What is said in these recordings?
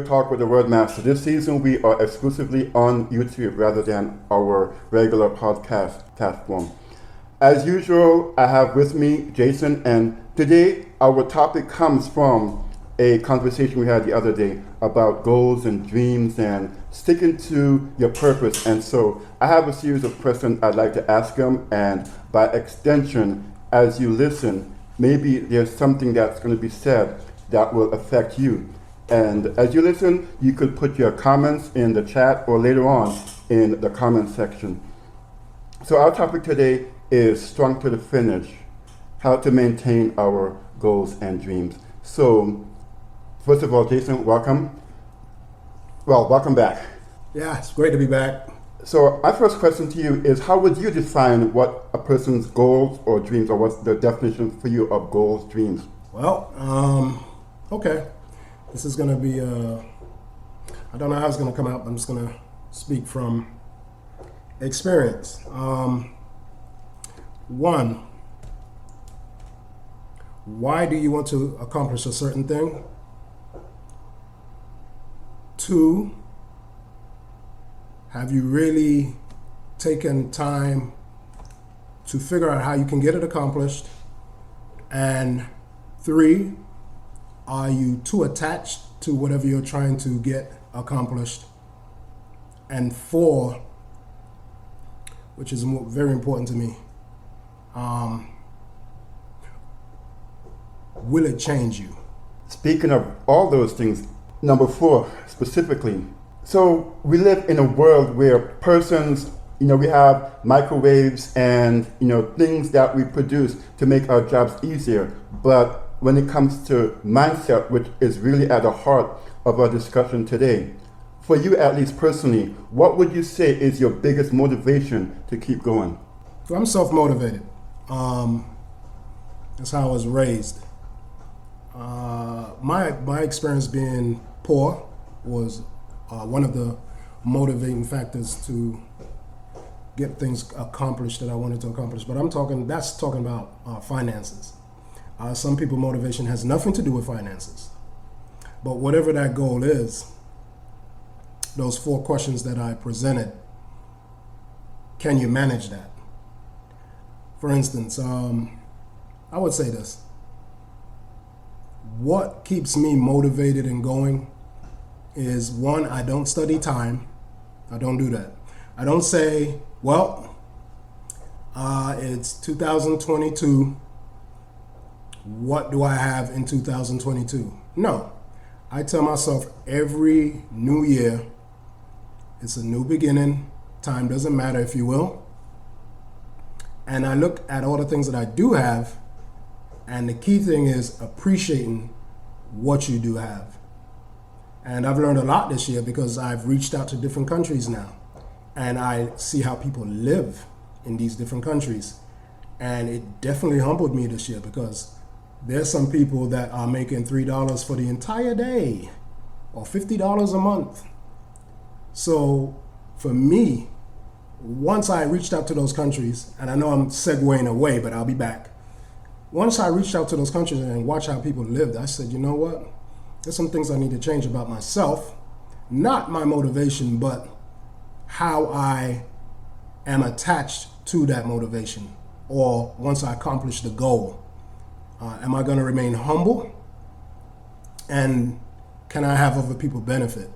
Talk with the Wordmaster. This season we are exclusively on YouTube rather than our regular podcast platform. As usual, I have with me Jason, and today our topic comes from a conversation we had the other day about goals and dreams and sticking to your purpose. And so I have a series of questions I'd like to ask him, and by extension, as you listen, maybe there's something that's going to be said that will affect you. And as you listen, you could put your comments in the chat or later on in the comment section. So our topic today is strong to the finish, how to maintain our goals and dreams. So first of all, Jason, welcome. Well, welcome back. Yeah, it's great to be back. So my first question to you is, how would you define what a person's goals or dreams, or what's the definition for you of goals, dreams? Well, okay. This is going to be, I don't know how it's going to come out, but I'm just going to speak from experience. One, why do you want to accomplish a certain thing? Two, have you really taken time to figure out how you can get it accomplished? And three, are you too attached to whatever you're trying to get accomplished? And four, which is very important to me, will it change you? Speaking of all those things, number four specifically. So we live in a world where persons, we have microwaves and, things that we produce to make our jobs easier. But when it comes to mindset, which is really at the heart of our discussion today, for you at least personally, what would you say is your biggest motivation to keep going? So I'm self-motivated. That's how I was raised. My experience being poor was one of the motivating factors to get things accomplished that I wanted to accomplish. But that's talking about finances. Some people, motivation has nothing to do with finances. But whatever that goal is, those four questions that I presented, can you manage that? For instance, I would say this. What keeps me motivated and going is, one, I don't study time. I don't do that. I don't say, well, it's 2022. What do I have in 2022? No. I tell myself every new year, it's a new beginning. Time doesn't matter, if you will. And I look at all the things that I do have, and the key thing is appreciating what you do have. And I've learned a lot this year because I've reached out to different countries now, and I see how people live in these different countries. And it definitely humbled me this year, because there's some people that are making $3 for the entire day or $50 a month. So for me, once I reached out to those countries, and I know I'm segueing away, but I'll be back. Once I reached out to those countries and watched how people lived, I said, you know what? There's some things I need to change about myself. Not my motivation, but how I am attached to that motivation. Or once I accomplish the goal, am I going to remain humble? And can I have other people benefit?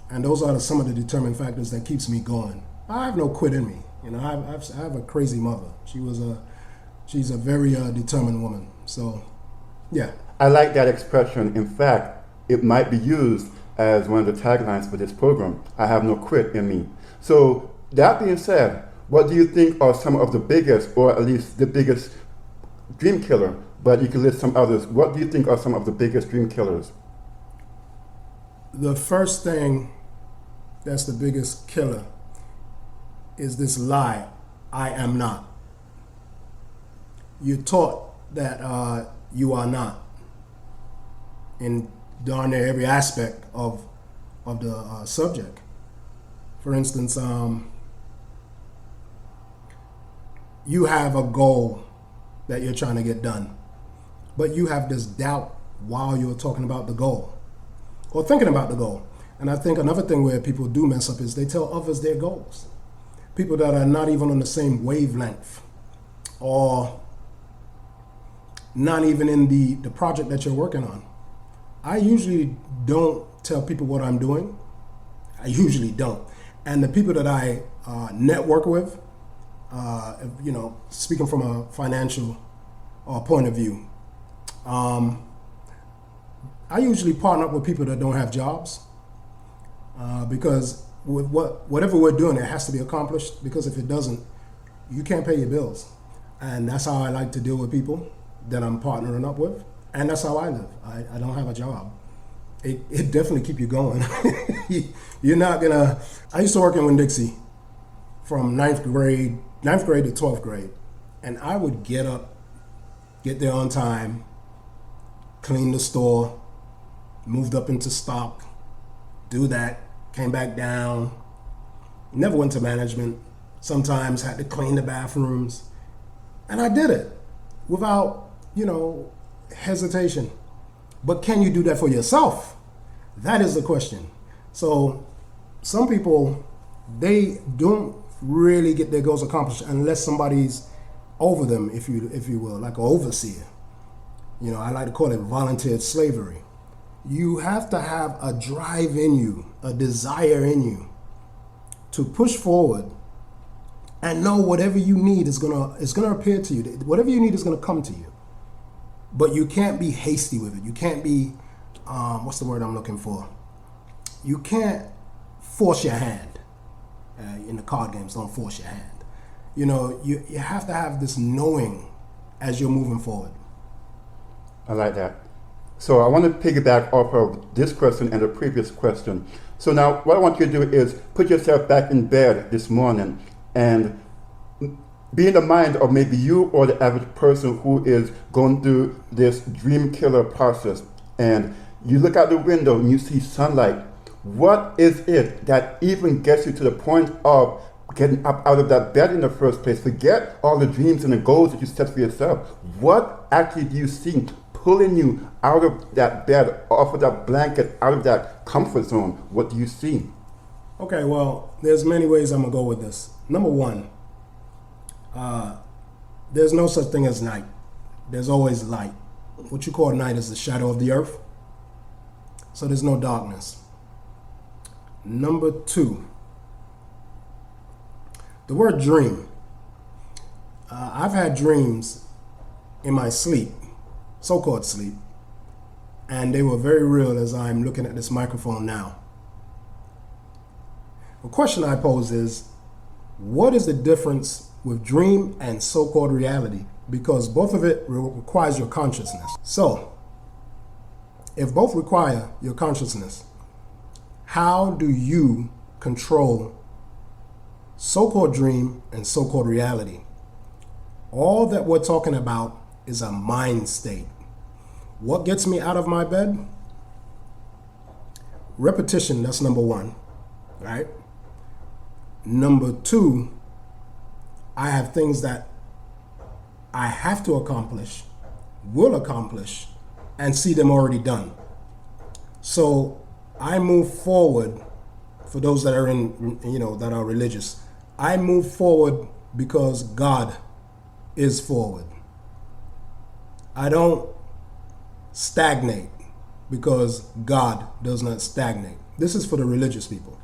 And those are some of the determining factors that keeps me going. I have no quit in me. I have a crazy mother. She's a very determined woman. So, yeah. I like that expression. In fact, it might be used as one of the taglines for this program. I have no quit in me. So that being said, what do you think are some of the biggest, or at least the biggest dream killer, but you can list some others. What do you think are some of the biggest dream killers? The first thing that's the biggest killer is this lie, I am not. You're taught that you are not in darn near every aspect of the subject. For instance, you have a goal that you're trying to get done, but you have this doubt while you're talking about the goal. or thinking about the goal. And I think another thing where people do mess up is they tell others their goals. People that are not even on the same wavelength or not even in the project that you're working on. I usually don't tell people what I'm doing. I usually don't. And the people that I network with, speaking from a financial point of view, I usually partner up with people that don't have jobs because with whatever we're doing, it has to be accomplished, because if it doesn't, you can't pay your bills. And that's how I like to deal with people that I'm partnering up with. And that's how I live. I don't have a job. It definitely keep you going. You're not gonna. I used to work in Winn-Dixie from 9th grade to 12th grade. And I would get up, get there on time, clean the store, moved up into stock, do that, came back down, never went to management, sometimes had to clean the bathrooms. And I did it without, hesitation. But can you do that for yourself? That is the question. So some people, they don't really get their goals accomplished unless somebody's over them, if you will, like an overseer. I like to call it volunteered slavery. You have to have a drive in you, a desire in you to push forward and know whatever you need is gonna appear to you. Whatever you need is gonna come to you. But you can't be hasty with it. You can't be, what's the word I'm looking for? You can't force your hand. In the card games, don't force your hand. You have to have this knowing as you're moving forward. I like that. So I want to piggyback off of this question and the previous question. So now what I want you to do is put yourself back in bed this morning and be in the mind of maybe you or the average person who is going through this dream killer process, and you look out the window and you see sunlight. What is it that even gets you to the point of getting up out of that bed in the first place? Forget all the dreams and the goals that you set for yourself. What actually do you see pulling you out of that bed, off of that blanket, out of that comfort zone? What do you see? Okay, well, there's many ways I'm gonna go with this. Number one, there's no such thing as night. There's always light. What you call night is the shadow of the earth. So there's no darkness. Number two, the word dream. I've had dreams in my sleep, so-called sleep, and they were very real as I'm looking at this microphone now. The question I pose is, what is the difference with dream and so-called reality? Because both of it requires your consciousness. So, if both require your consciousness, how do you control so-called dream and so-called reality? All that we're talking about is a mind state. What gets me out of my bed? Repetition, that's number one, right? Number two, I have things that I have to accomplish, will accomplish, and see them already done. So I move forward. For those that are that are religious, I move forward because God is forward. I don't stagnate because God does not stagnate. This is for the religious people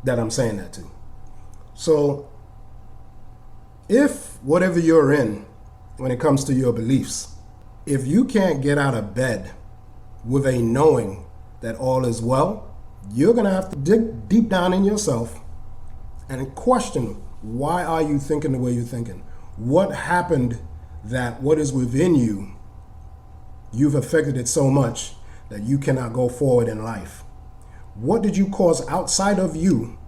that I'm saying that to. So if whatever you're in, when it comes to your beliefs, if you can't get out of bed with a knowing that all is well, you're going to have to dig deep down in yourself and question, why are you thinking the way you're thinking? What happened that what is within you, you've affected it so much that you cannot go forward in life? What did you cause outside of you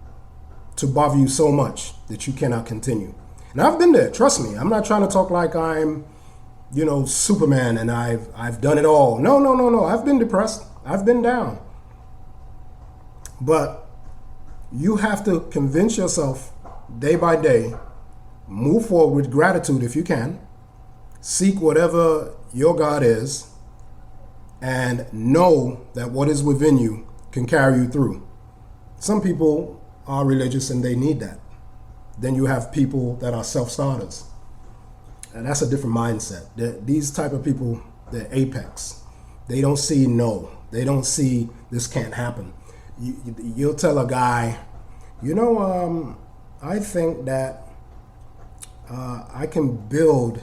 to bother you so much that you cannot continue? And I've been there, trust me. I'm not trying to talk like I'm, Superman and I've done it all. No. I've been depressed. I've been down. But you have to convince yourself day by day, move forward with gratitude if you can, seek whatever your God is, and know that what is within you can carry you through. Some people are religious and they need that. Then you have people that are self-starters. And that's a different mindset. These type of people, they're apex. They don't see no. They don't see this can't happen. You'll tell a guy, I think that I can build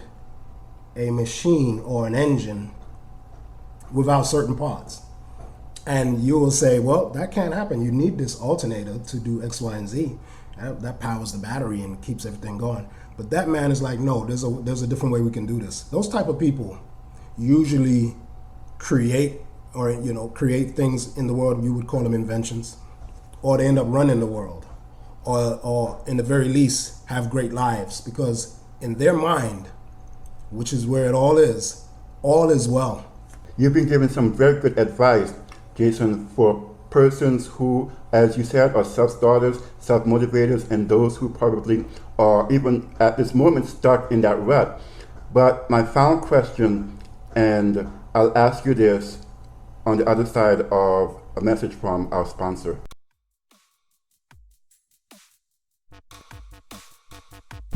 a machine or an engine without certain parts. And you will say, well, that can't happen. You need this alternator to do X, Y, and Z. That powers the battery and keeps everything going. But that man is like, no, there's a different way we can do this. Those type of people usually create things in the world. You would call them inventions, or they end up running the world, or in the very least have great lives, because in their mind, which is where it all is well. You've been given some very good advice, Jason, for persons who, as you said, are self-starters, self-motivators, and those who probably are even at this moment stuck in that rut. But my final question, and I'll ask you this on the other side of a message from our sponsor.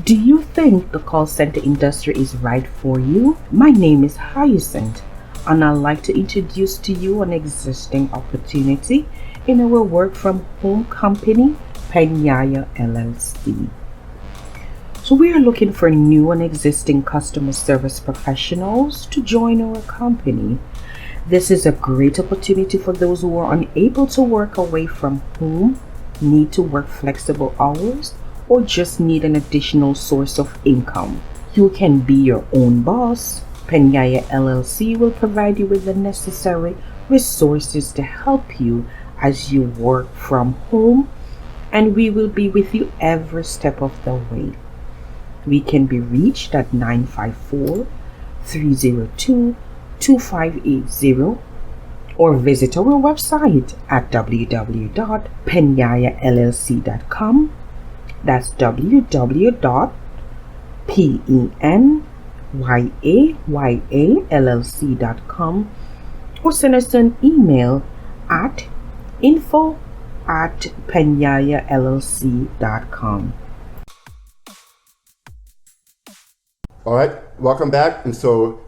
Do you think the call center industry is right for you? My name is Hyacinth, and I'd like to introduce to you an existing opportunity in our work from home company, Penyaya LLC. So we are looking for new and existing customer service professionals to join our company. This is a great opportunity for those who are unable to work away from home, need to work flexible hours, or just need an additional source of income. You can be your own boss. Penyaya LLC will provide you with the necessary resources to help you as you work from home, and we will be with you every step of the way. We can be reached at 954-302-2580 or visit our website at www.penyayallc.com. That's www.penyayallc.com, or send us an email at info@penyayallc.com. All right, welcome back. And so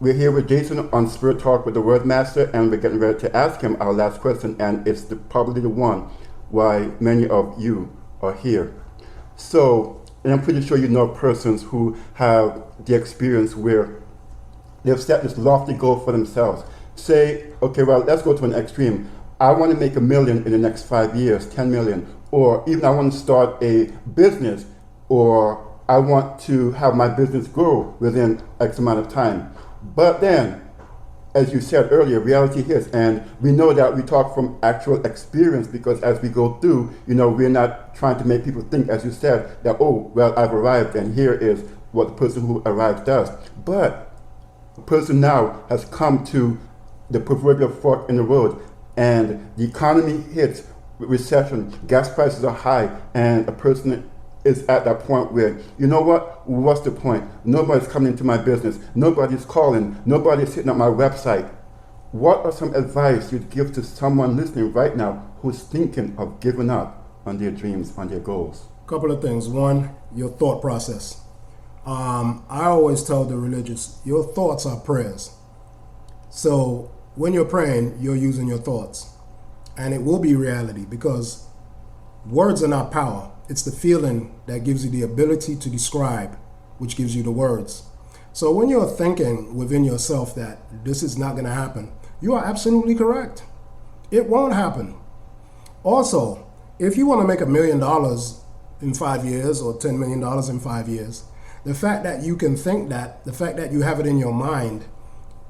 we're here with Jason on Spirit Talk with the Wordmaster, and we're getting ready to ask him our last question, and it's probably the one why many of you are here. So, and I'm pretty sure you know persons who have the experience where they've set this lofty goal for themselves. Say, okay, well, let's go to an extreme. I want to make $1 million in the next 5 years, 10 million, or even I want to start a business, or I want to have my business grow within X amount of time. But then, as you said earlier, reality hits, and we know that we talk from actual experience, because as we go through, we're not trying to make people think, as you said, that, oh, well, I've arrived, and here is what the person who arrived does. But the person now has come to the proverbial fork in the road, and the economy hits with recession, gas prices are high, and a person is at that point where, what's the point? Nobody's coming into my business. Nobody's calling. Nobody's hitting up my website. What are some advice you'd give to someone listening right now who's thinking of giving up on their dreams, on their goals? A couple of things. One, your thought process. I always tell the religious, your thoughts are prayers. So when you're praying, you're using your thoughts. And it will be reality, because words are not power. It's the feeling that gives you the ability to describe, which gives you the words. So when you're thinking within yourself that this is not going to happen, you are absolutely correct. It won't happen. Also, if you want to make $1 million in 5 years or $10 million in 5 years, the fact that you can think that, the fact that you have it in your mind,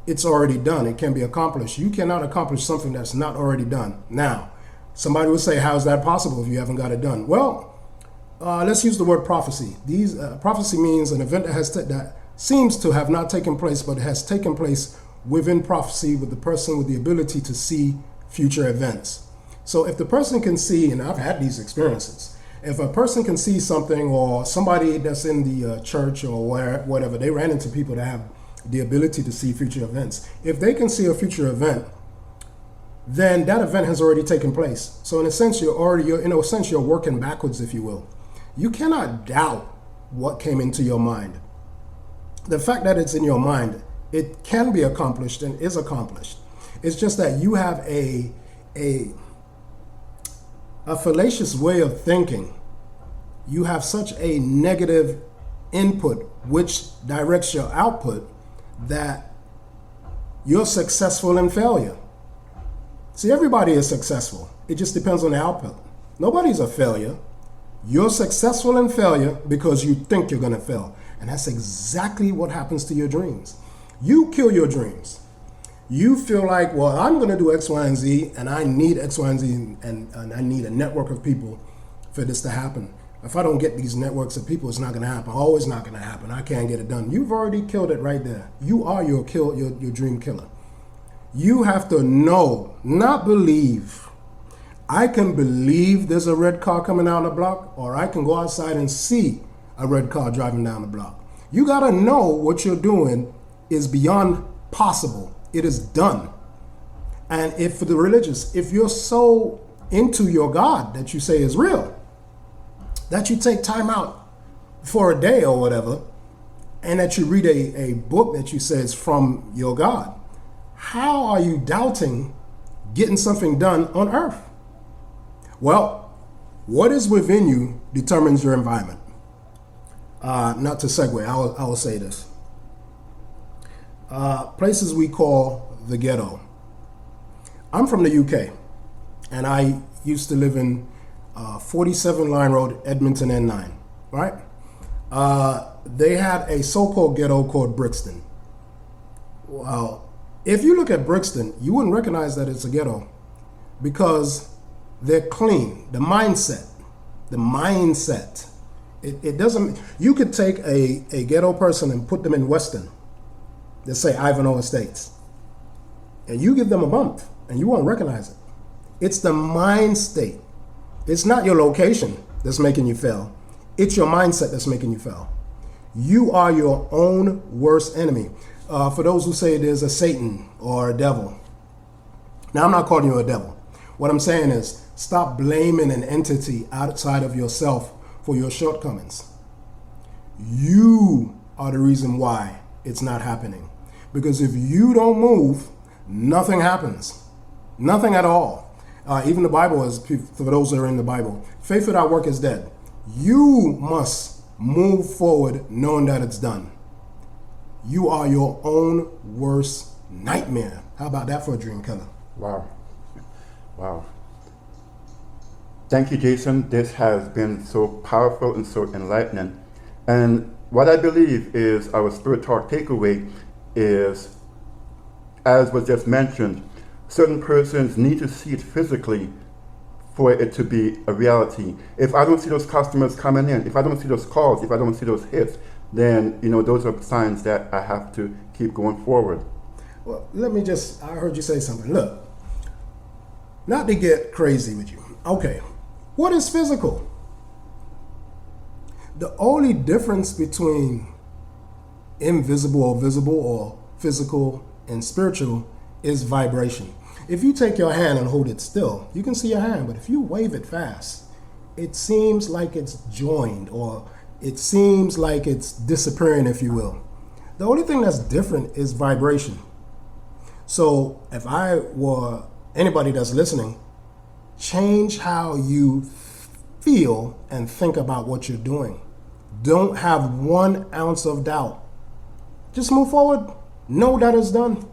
it's already done. It can be accomplished. You cannot accomplish something that's not already done. Now, somebody would say, how is that possible if you haven't got it done? Well, let's use the word prophecy. Prophecy means an event that seems to have not taken place, but has taken place within prophecy, with the person with the ability to see future events. So if the person can see, and I've had these experiences, if a person can see something, or somebody that's in the church or whatever, they ran into people that have the ability to see future events. If they can see a future event, then that event has already taken place. So in a sense, you're working backwards, if you will. You cannot doubt what came into your mind. The fact that it's in your mind, it can be accomplished and is accomplished. It's just that you have a fallacious way of thinking. You have such a negative input which directs your output that you're successful in failure. See, everybody is successful. It just depends on the output. Nobody's a failure. You're successful in failure because you think you're going to fail. And that's exactly what happens to your dreams. You kill your dreams. You feel like, well, I'm going to do X, Y, and Z, and I need X, Y, and Z, and I need a network of people for this to happen. If I don't get these networks of people, it's not going to happen. Always not going to happen. I can't get it done. You've already killed it right there. You are your dream killer. You have to know, not believe. I can believe there's a red car coming down the block, or I can go outside and see a red car driving down the block. You got to know what you're doing is beyond possible. It is done. And if for the religious, if you're so into your God that you say is real, that you take time out for a day or whatever, and that you read a book that you say is from your God, how are you doubting getting something done on earth? Well, what is within you determines your environment. Not to segue, I will say this. Places we call the ghetto. I'm from the UK, and I used to live in 47 Line Road, Edmonton N9, right? They had a so-called ghetto called Brixton. Well, if you look at Brixton, you wouldn't recognize that it's a ghetto because they're clean. The mindset. It doesn't, you could take a ghetto person and put them in Weston, let's say Ivanhoe Estates, and you give them a bump and you won't recognize it. It's the mind state. It's not your location that's making you fail. It's your mindset that's making you fail. You are your own worst enemy. For those who say there's a Satan or a devil. Now, I'm not calling you a devil. What I'm saying is stop blaming an entity outside of yourself for your shortcomings. You are the reason why it's not happening. Because if you don't move, nothing happens. Nothing at all. Even the Bible is, for those that are in the Bible, faith without work is dead. You must move forward knowing that it's done. You are your own worst nightmare. How about that for a dream killer? Wow. Thank you, Jason. This has been so powerful and so enlightening. And what I believe is our Spirit Talk takeaway is, as was just mentioned, certain persons need to see it physically for it to be a reality. If I don't see those customers coming in, if I don't see those calls, if I don't see those hits, then those are signs that I have to keep going forward. Well, I heard you say something. Look, not to get crazy with you. Okay, what is physical? The only difference between invisible or visible or physical and spiritual is vibration. If you take your hand and hold it still, you can see your hand, but if you wave it fast, it seems like it's joined, or it seems like it's disappearing, if you will. The only thing that's different is vibration. So if I were anybody that's listening, change how you feel and think about what you're doing. Don't have 1 ounce of doubt. Just move forward. Know that it's done.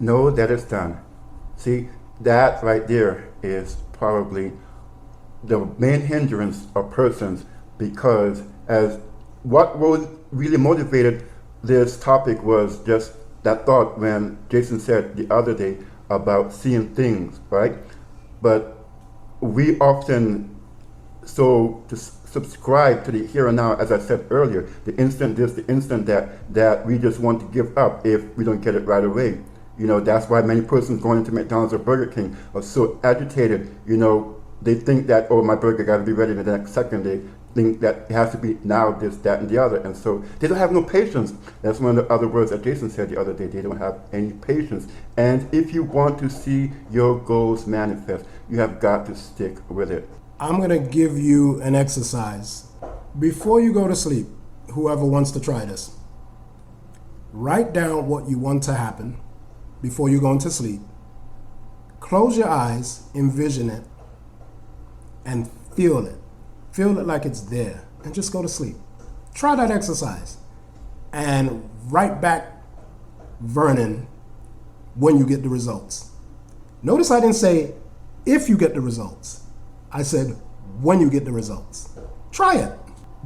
Know that it's done. See, that right there is probably the main hindrance of persons, because as what really motivated this topic was just that thought when Jason said the other day about seeing things, right? But we often subscribe to the here and now, as I said earlier, the instant this, the instant that we just want to give up if we don't get it right away. That's why many persons going into McDonald's or Burger King are so agitated. They think that, oh, my burger got to be ready the next second. They think that it has to be now, this, that, and the other. And so they don't have no patience. That's one of the other words that Jason said the other day. They don't have any patience. And if you want to see your goals manifest, you have got to stick with it. I'm going to give you an exercise. Before you go to sleep, whoever wants to try this, write down what you want to happen before you go into sleep. Close your eyes, envision it, and feel it. Feel it like it's there, and just go to sleep. Try that exercise. And write back Vernon when you get the results. Notice I didn't say if you get the results. I said when you get the results. Try it.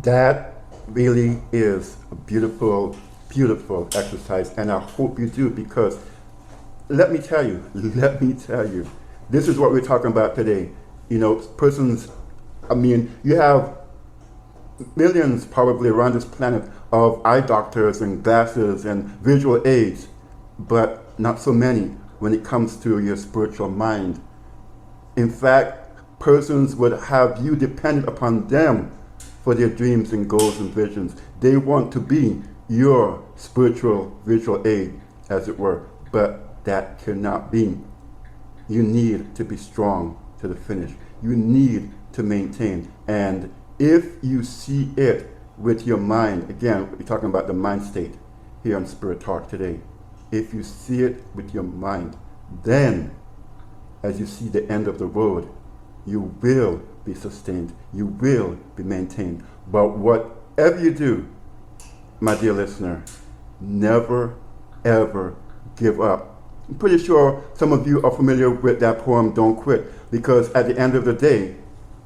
That really is a beautiful, beautiful exercise, and I hope you do, because let me tell you, this is what we're talking about today. You know, you have millions probably around this planet of eye doctors and glasses and visual aids, but not so many when it comes to your spiritual mind. In fact, persons would have you dependent upon them for their dreams and goals and visions. They want to be your spiritual visual aid, as it were, but that cannot be. You need to be strong to the finish. You need to maintain. And if you see it with your mind, again, we're talking about the mind state here on Spirit Talk today. If you see it with your mind, then as you see the end of the road, you will be sustained. You will be maintained. But whatever you do, my dear listener, never, ever give up. I'm pretty sure some of you are familiar with that poem, Don't Quit, because at the end of the day,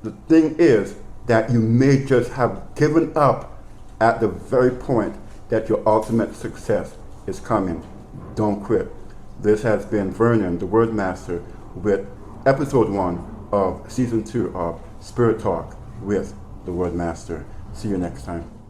the thing is that you may just have given up at the very point that your ultimate success is coming. Don't quit. This has been Vernon, the Wordmaster, with episode 1 of season 2 of Spirit Talk with the Wordmaster. See you next time.